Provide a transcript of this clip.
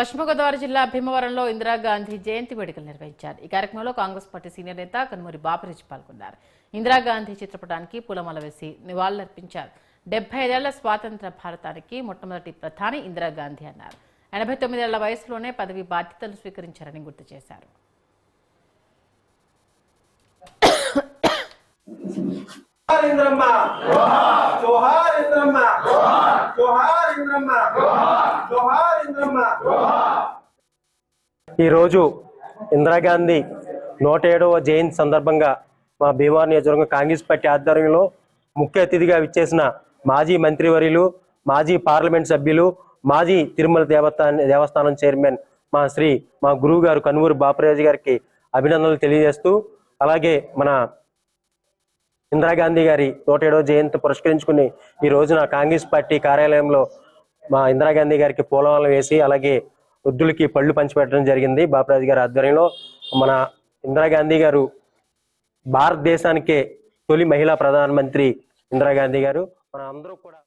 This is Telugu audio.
పశ్చిమ గోదావరి జిల్లా భీమవరంలో ఇందిరాగాంధీ జయంతి వేడుకలు నిర్వహించారు. ఈ కార్యక్రమంలో కాంగ్రెస్ పార్టీ సీనియర్ నేత కనుమూరి బాపిరాజు పాల్గొన్నారు. ఇందిరాగాంధీ చిత్రపటానికి పూలమాల వేసి నివాళులర్పించారు. 75 ఏళ్ల స్వాతంత్ర భారతానికి మొట్టమొదటి ప్రధాని ఇందిరాగాంధీ అన్నారు. 89 ఏళ్ల వయసులోనే పదవి బాధ్యతలు స్వీకరించారని గుర్తు చేశారు. ఈరోజు ఇందిరాగాంధీ 107వ జయంతి సందర్భంగా మా భీమవరం నియోజకవర్గం కాంగ్రెస్ పార్టీ ఆధ్వర్యంలో ముఖ్య అతిథిగా విచ్చేసిన మాజీ మంత్రివర్యులు, మాజీ పార్లమెంట్ సభ్యులు, మాజీ తిరుమల దేవస్థానం చైర్మన్ మా గురువు గారు కనుమూరి బాపిరాజు గారికి అభినందనలు తెలియజేస్తూ, అలాగే మన ఇందిరాగాంధీ గారి 107వ జయంతి పురస్కరించుకుని ఈ రోజున కాంగ్రెస్ పార్టీ కార్యాలయంలో మా ఇందిరాగాంధీ గారికి పూలమాల వేసి అలాగే వృద్ధులకి పళ్ళు పంచిపెట్టడం జరిగింది. బాపిరాజు గారి ఆధ్వర్యంలో మన ఇందిరాగాంధీ గారు భారతదేశానికే తొలి మహిళా ప్రధానమంత్రి ఇందిరాగాంధీ గారు. మన అందరూ కూడా